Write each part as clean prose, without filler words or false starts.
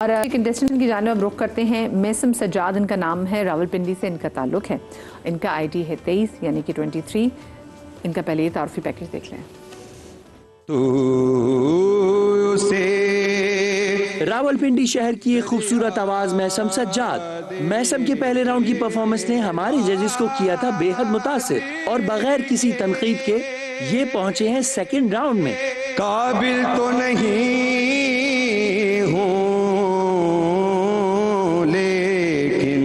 और कंटेस्टेंट की जानिब रुख करते हैं। मैसम सज्जाद इनका नाम है, रावलपिंडी से इनका ताल्लुक है। इनका आईडी है 23 यानी कि 23। इनका पहले ये तारुफी पैकेज देख लें। रावलपिंडी शहर की एक खूबसूरत आवाज मैसम सज्जाद। मैसम के पहले राउंड की परफॉर्मेंस ने हमारे जजेस को किया था बेहद मुतासिर और बगैर किसी तनकीद के ये पहुंचे हैं सेकंड राउंड में। काबिल तो नहीं हूँ लेकिन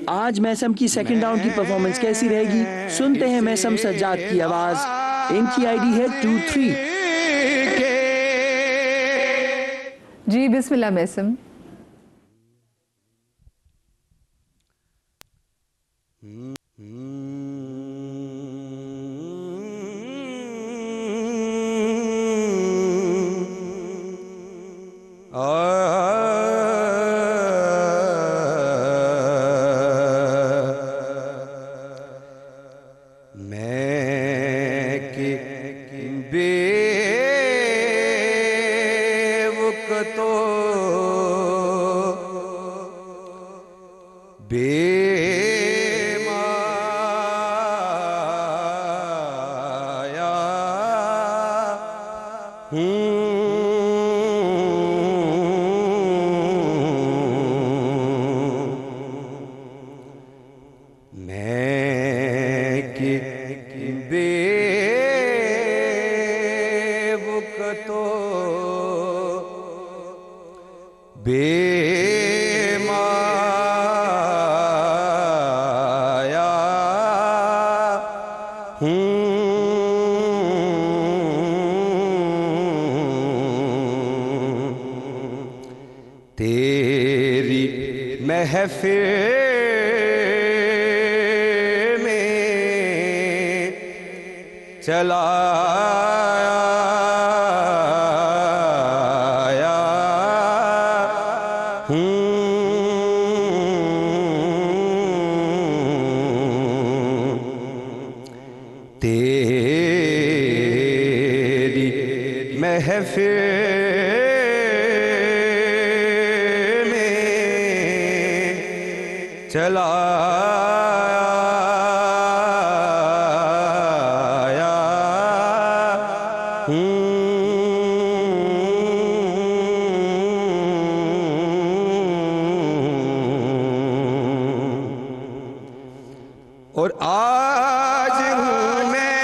आज मैसम की सेकंड राउंड की परफॉर्मेंस कैसी रहेगी, सुनते हैं मैसम सज्जाद की आवाज। इनकी आईडी है 23। जी बिस्मिल्लाह मैसम। मैं कि बेवकतो बेमाया हूँ। मैं कि बेवकतो बेमाया हूँ। तेरी महफिल चला आया हूँ। तेरी महफिल में चला और आज हूँ मैं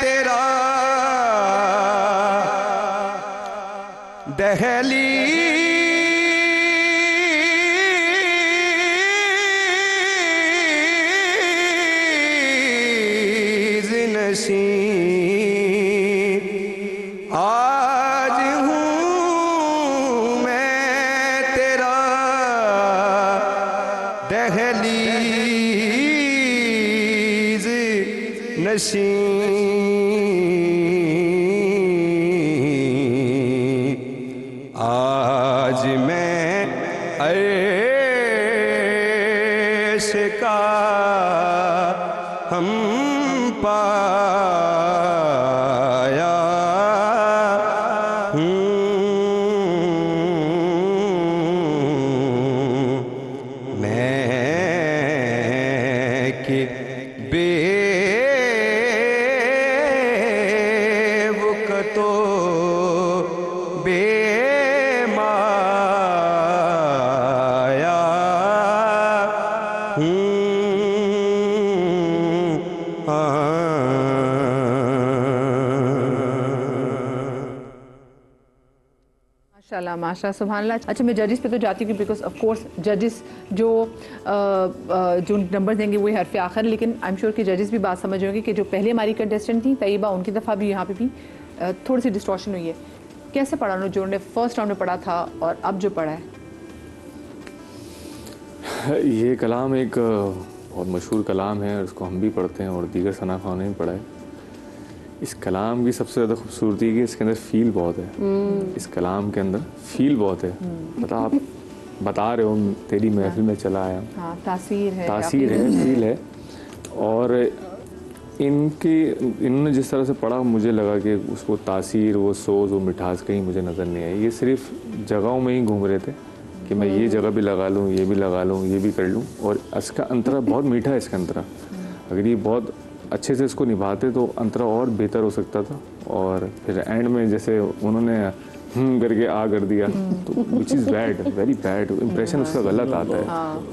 तेरा दहलीज़ नशीं। आज हूँ मैं तेरा दहलीज़ नशीं। आज मैं अर्श का हम पाया हूँ। मैं कि बेवकतो बेमाया हूँ। माशाल्लाह माशाल्लाह सुभानअल्लाह। अच्छा मैं जजेस पे तो जाती हूँ बिकॉज ऑफ कोर्स जजेस जो नंबर देंगे वही हरफ आखिर, लेकिन आई एम श्योर कि जजेस भी बात समझ होंगे कि जो पहले हमारी कंटेस्टेंट थी तैयबा, उनकी दफ़ा भी यहाँ पे भी थोड़ी सी डिस्टॉर्शन हुई है। कैसे पढ़ा उन्होंने, जो उन्होंने फर्स्ट राउंड में पढ़ा था और अब जो पढ़ा है? ये कलाम एक बहुत मशहूर कलाम है और इसको हम भी पढ़ते हैं और दीगर सनाखाओं ने भी पढ़ा है। इस कलाम की सबसे ज़्यादा खूबसूरती है कि इसके अंदर फील बहुत है। इस कलाम के अंदर फील बहुत है। मतलब आप बता रहे हो तेरी महफिल में चला आया, हाँ, तासीर है, फील है। और इन्होंने जिस तरह से पढ़ा मुझे लगा कि उसको तासीर, वो सोच, वो मिठास कहीं मुझे नज़र नहीं आई। ये सिर्फ जगहों में ही घूम रहे थे कि मैं ये जगह भी लगा लूँ, ये भी लगा लूँ, ये भी कर लूँ। और इसका अंतरा बहुत मीठा है। इसका अंतरा अगर ये बहुत अच्छे से इसको निभाते तो अंतरा और बेहतर हो सकता था। और फिर एंड में जैसे उन्होंने करके कर दिया तो which is bad, very bad. Impression उसका गलत आता है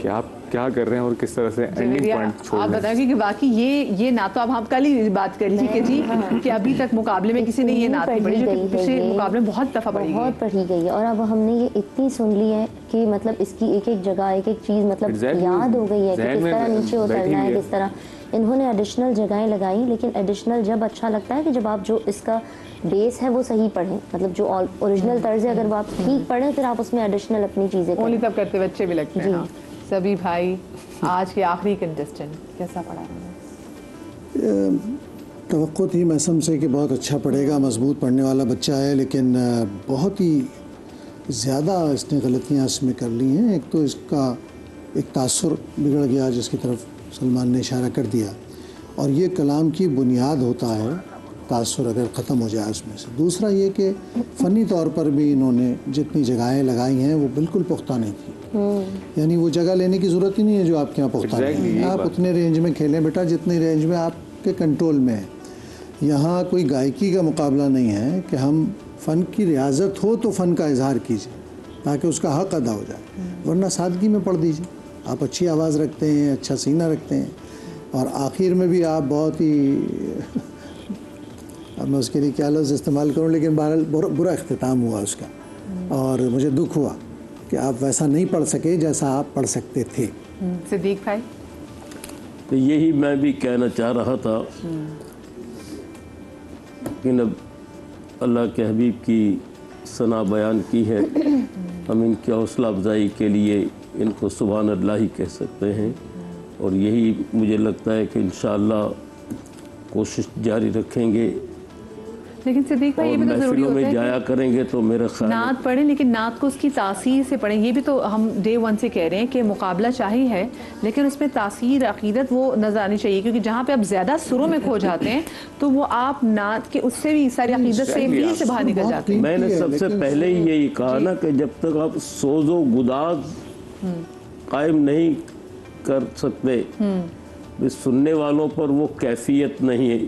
कि आप क्या कर रहे हैं और किस तरह से एंडिंग पॉइंट छोड़ आप रहे हैं। बताएंगे कि बाकी ये ना तो अब हम कल ही बात कर ली कि जी कि अभी तक मुकाबले में किसी ने ये नात नहीं पढ़ी, जो कि पिछले मुकाबले में बहुत दफ़ा पढ़ी बहुत पढ़ी गई है। और अब हमने ये इतनी सुन ली है कि मतलब इसकी एक एक जगह एक एक चीज़ मतलब Exactly. याद हो गई है कि ज़हन किस में तरह नीचे बैठी उतरना हुई है, है। किस तरह इन्होंने एडिशनल जगहें लगाई। लेकिन एडिशनल जब अच्छा लगता है कि जब आप जो इसका बेस है वो सही पढ़ें, मतलब जो ओरिजिनल तर्ज है अगर वो आप ठीक पढ़ें फिर आप उसमें एडिशनल अपनी चीज़ें ओनली करें। तब करते हुए अच्छे भी लगते हैं। जी। हाँ। सभी भाई, आज के आखिरी कंटेस्टेंट कैसा पढ़ा उन्होंने? तवक्को थी मैसम से कि बहुत अच्छा पढ़ेगा, मजबूत पढ़ने वाला बच्चा है, लेकिन बहुत ही ज़्यादा इसने गलतियाँ इसमें कर ली हैं। एक तो इसका एक तासुर बिगड़ गया जिसकी तरफ सलमान ने इशारा कर दिया, और ये कलाम की बुनियाद होता है तासुर अगर ख़त्म हो जाए उसमें से। दूसरा ये कि फ़नी तौर पर भी इन्होंने जितनी जगहें लगाई हैं वो बिल्कुल पुख्ता नहीं थी। यानी वो जगह लेने की ज़रूरत ही नहीं है जो आपके यहाँ पुख्ता नहीं है। आप उतने रेंज में खेलें बेटा जितनी रेंज में आपके कंट्रोल में है। यहाँ कोई गायकी का मुकाबला नहीं है कि हम फ़न की रियाजत हो तो फ़न का इजहार कीजिए ताकि उसका हक़ अदा हो जाए, वरना सादगी में पढ़ दीजिए। आप अच्छी आवाज़ रखते हैं, अच्छा सीना रखते हैं, और आखिर में भी आप बहुत ही अब मैं उसके लिए क्या लफ्ज़ इस्तेमाल करूं, लेकिन बहरहाल बुरा इख्तिताम हुआ उसका, और मुझे दुख हुआ कि आप वैसा नहीं पढ़ सके जैसा आप पढ़ सकते थे। सिद्दीक भाई? तो यही मैं भी कहना चाह रहा था कि अब अल्लाह के हबीब की सना बयान की है, हम इनकी हौसला अफजाई के लिए इनको सुभान अल्लाह ही कह सकते हैं। और यही मुझे लगता है कि इंशाअल्लाह कोशिश जारी रखेंगे लेकिन सिद्दीक भाई ये और भी तो ज़रूरी महफिलों होता में है जाया करेंगे तो मेरा कि ख्याल है नात पढ़ें, लेकिन नात को उसकी तासीर से पढ़ें। ये भी तो हम डे वन से कह रहे हैं कि मुकाबला चाही है, लेकिन उसमें तासीर, अकीदत वो नज़र आनी चाहिए, क्योंकि जहाँ पे आप ज़्यादा सुरों में खो जाते हैं तो वो आप नात के उससे भी सारी अकीदत से भी से बाहर निकल जाते हैं। मैंने सबसे पहले ही यही कहा ना कि जब तक आप सोजो गुदाज कायम नहीं कर सकते, सुनने वालों पर वो कैफियत नहीं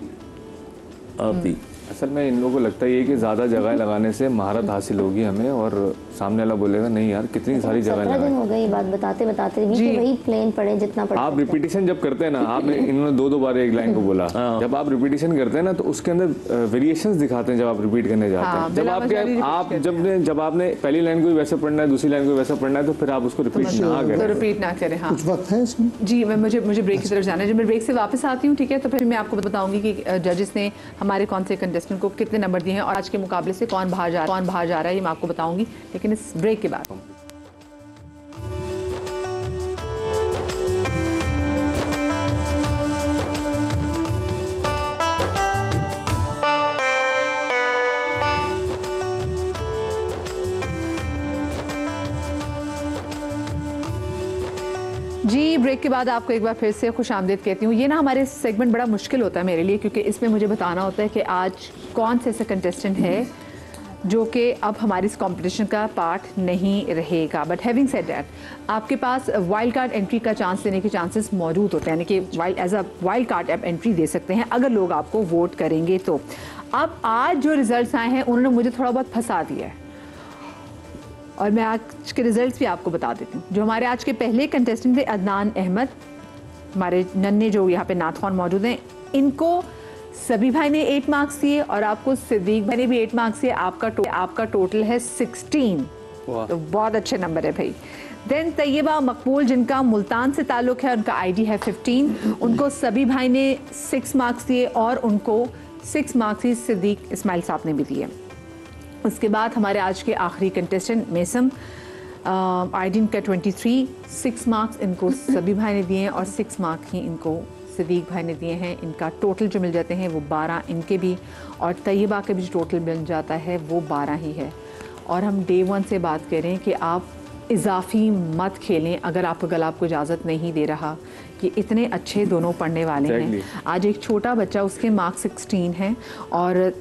आती। असल में इन लोगों को लगता है कि ज़्यादा जगह लगाने से महारत हासिल होगी हमें, और सामने वाला बोलेगा नहीं यार कितनी सारी जगह 17 दिन लगाएं। हो गए ये बात बताते बताते भी कि वही प्लेन पढ़े जितना पढ़ आप सकते हैं। रिपीटिशन जब करते हैं ना, आपने इन्होंने दो बार एक लाइन को बोला, जब आप रिपीटिशन करते हैं ना तो उसके अंदर वेरिएशंस दिखाते हैं जब आप रिपीट करने जाते हैं। जब आपने पहली लाइन को भी वैसे पढ़ना है, दूसरी लाइन को वैसे पढ़ना है, तो फिर आप उसको रिपीट ना तो करें। रिपीट ना करें। हाँ कुछ वक्त है इसमें। जी, मुझे ब्रेक की तरफ जाना है। जब मैं ब्रेक से वापस आती हूँ, ठीक है, तो फिर मैं आपको बताऊंगी कि जजेस ने हमारे कौन से कंटेस्टेंट को कितने नंबर दिए हैं और आज के मुकाबले से कौन बाहर जा रहा है, ये मैं आपको बताऊंगी, लेकिन इस ब्रेक के बाद। जी, ब्रेक के बाद आपको एक बार फिर से खुश आमदीद कहती हूँ। ये ना हमारे सेगमेंट बड़ा मुश्किल होता है मेरे लिए, क्योंकि इसमें मुझे बताना होता है कि आज कौन से ऐसे कंटेस्टेंट है जो कि अब हमारे इस कंपटीशन का पार्ट नहीं रहेगा। बट हैविंग सेड दैट, आपके पास वाइल्ड कार्ड एंट्री का चांस देने के चांसेस मौजूद होते हैं, यानी कि एज अ वाइल्ड कार्ड आप एंट्री दे सकते हैं अगर लोग आपको वोट करेंगे तो। अब आज जो रिजल्ट्स आए हैं उन्होंने मुझे थोड़ा बहुत फंसा दिया है, और मैं आज के रिजल्ट्स भी आपको बता देती हूँ। जो हमारे आज के पहले कंटेस्टेंट थे अदनान अहमद, हमारे नन्हे जो यहाँ पे नात खान मौजूद हैं, इनको सभी भाई ने 8 मार्क्स दिए और आपको सिद्दीक भाई ने भी 8 मार्क्स दिए। आपका टोटल है 16, तो बहुत अच्छे नंबर है भाई। देन तैयबा मकबूल, जिनका मुल्तान से ताल्लुक़ है, उनका आईडी है 15, उनको सभी भाई ने 6 मार्क्स दिए और उनको 6 मार्क्स ही सिद्दीक इस्माइल साहब ने भी दिए। उसके बाद हमारे आज के आखिरी कंटेस्टेंट मैसम, आईडी इनका 23, 6 मार्क्स इनको सभी भाई ने दिए हैं और 6 मार्क्स ही इनको सिद्दीक भाई ने दिए हैं। इनका टोटल जो मिल जाते हैं वो 12 इनके भी, और तैयबा के भी जो टोटल मिल जाता है वो 12 ही है। और हम डे 1 से बात कर रहे हैं कि आप इजाफी मत खेलें अगर आपका गला आपको इजाज़त नहीं दे रहा। कि इतने अच्छे दोनों पढ़ने वाले हैं। आज एक छोटा बच्चा, उसके मार्क्स 16 हैं और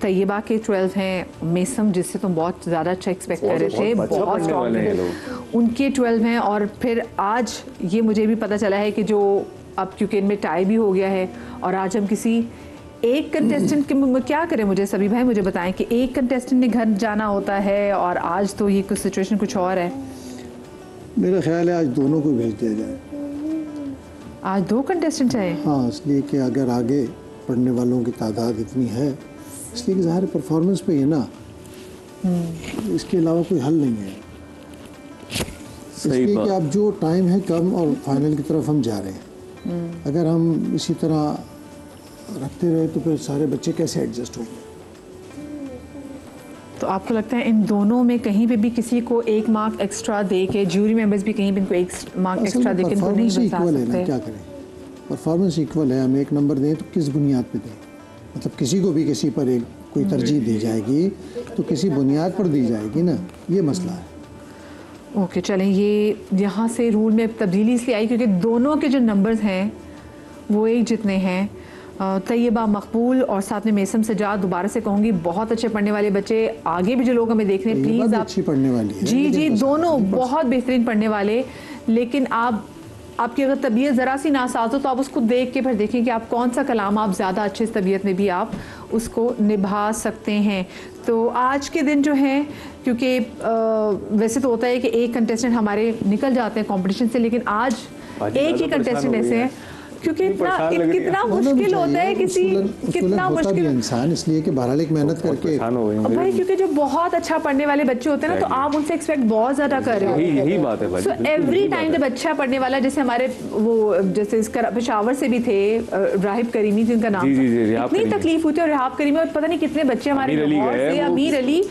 तैयबा के 12 हैं, मेसम जिससे तुम बहुत ज़्यादा अच्छा एक्सपेक्ट कर रहे थे, बहुत स्ट्रॉन्ग, उनके 12 हैं। और फिर आज ये मुझे भी पता चला है कि जो अब क्योंकि इनमें टाई भी हो गया है और आज हम किसी एक कंटेस्टेंट के क्या करें, मुझे सभी भाई मुझे बताएं कि एक कंटेस्टेंट ने घर जाना होता है और आज तो ये कुछ सिचुएशन कुछ और है। मेरा ख्याल है आज दोनों को भेज दिया जाए। आज 2 कंटेस्टेंट हैं? हाँ, इसलिए कि अगर आगे पढ़ने वालों की तादाद इतनी है, इसलिए कि ज़ाहिर परफॉर्मेंस पे है ना, इसके अलावा कोई हल नहीं है। इसलिए कि अब जो टाइम है कम और फाइनल की तरफ हम जा रहे हैं, अगर हम इसी तरह रखते रहे तो फिर सारे बच्चे कैसे एडजस्ट होंगे। तो आपको लगता है इन दोनों में कहीं पे भी किसी को 1 मार्क एक्स्ट्रा दे के, ज्यूरी मेंबर्स भी कहीं पे इनको 1 मार्क एक्स्ट्रा दे के इनको नहीं बता सकते? क्या करें, परफॉर्मेंस इक्वल है, हम 1 नंबर दें तो किस बुनियाद पे दें? मतलब किसी को भी किसी पर एक कोई तरजीह दी जाएगी तो किसी बुनियाद पर दी जाएगी ना, ये मसला है। ओके, चलें, ये यहाँ से रूल में तब्दीली इसलिए आई क्योंकि दोनों के जो नंबर्स हैं वो एक जितने हैं। तैयबा, मकबूल और साथ में मेसम सजाद, दोबारा से कहूँगी बहुत अच्छे पढ़ने वाले बच्चे, आगे भी जो लोग हमें देख रहे हैं प्लीज़ आप अच्छी पढ़ने वाली है, जी दोनों बहुत बेहतरीन पढ़ने वाले, लेकिन आपकी अगर तबीयत ज़रा सी नासाज हो तो आप उसको देख के फिर देखें कि आप कौन सा कलाम आप ज़्यादा अच्छे तबीयत में भी आप उसको निभा सकते हैं। तो आज के दिन जो है, क्योंकि वैसे तो होता है कि एक कंटेस्टेंट हमारे निकल जाते हैं कंपटीशन से, लेकिन आज एक ही कंटेस्टेंट ऐसे हैं क्योंकि कितना मुश्किल होता है किसी, कितना मुश्किल इंसान, इसलिए कि बहरहाल एक मेहनत करके भाई, क्योंकि जो बहुत अच्छा पढ़ने वाले बच्चे होते हैं ना, तो आप उनसे एक्सपेक्ट बहुत ज़्यादा कर रहे हो। यही बात है भाई। सो एवरी टाइम जब अच्छा पढ़ने वाला, जैसे हमारे वो जैसे पेशावर से भी थे राहिब करीमी जिनका नाम, इतनी तकलीफ हुई थी, और रिहाब करीमी और पता नहीं कितने बच्चे हमारे, अमीर अली,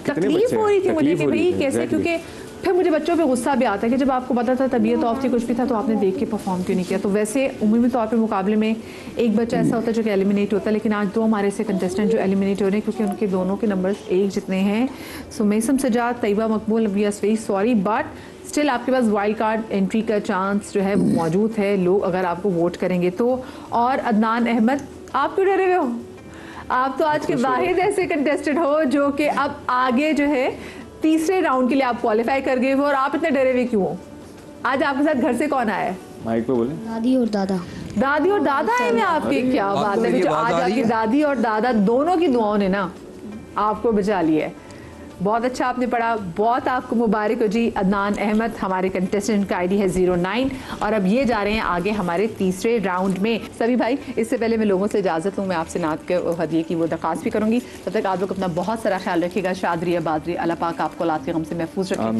तकलीफ हो रही थी मुझे कि भाई कैसे, क्योंकि फिर मुझे बच्चों पे गुस्सा भी आता है कि जब आपको पता था तबीयत ऑफ थी, कुछ भी था, तो आपने देख के परफॉर्म क्यों नहीं किया। तो वैसे उम्मीदी तौर पे मुकाबले में एक बच्चा ऐसा होता है जो कि एलिमिनेट होता है, लेकिन आज 2 हमारे से कंटेस्टेंट जो एलिमिनेट हो रहे हैं क्योंकि उनके दोनों के नंबर्स एक जितने हैं। सो मेसम Sajjad, Tayyaba Maqbool, we are very sorry but still आपके पास वाइल्ड कार्ड एंट्री का चांस जो है मौजूद है, लोग अगर आपको वोट करेंगे तो। और अदनान अहमद, आप क्यों डरे हुए हो? आप तो आज के वाहिद ऐसे कंटेस्टेंट हो जो कि अब आगे जो है तीसरे राउंड के लिए आप क्वालिफाई कर गए हो, और आप इतने डरे हुए क्यों हो? आज आपके साथ घर से कौन आया है? माइक पे बोले। दादी और दादा। दादी और दादा है में आपके, क्या बात है, जो आज आपकी दादी और दादा दोनों की दुआओं ने ना आपको बचा लिया है। बहुत अच्छा आपने पढ़ा, बहुत आपको मुबारक हो जी। अदनान अहमद हमारे कंटेस्टेंट का आईडी है 09 और अब ये जा रहे हैं आगे हमारे तीसरे राउंड में। सभी भाई, इससे पहले मैं लोगों से इजाज़त लूँ, मैं आपसे नात के हदिये की वो दरख्वास्त भी करूँगी। तब तक आप लोग अपना बहुत सारा ख्याल रखिएगा। शादरी आबादरी, अल्लाह पाक आपको औलाद के गम से महफूज रखें।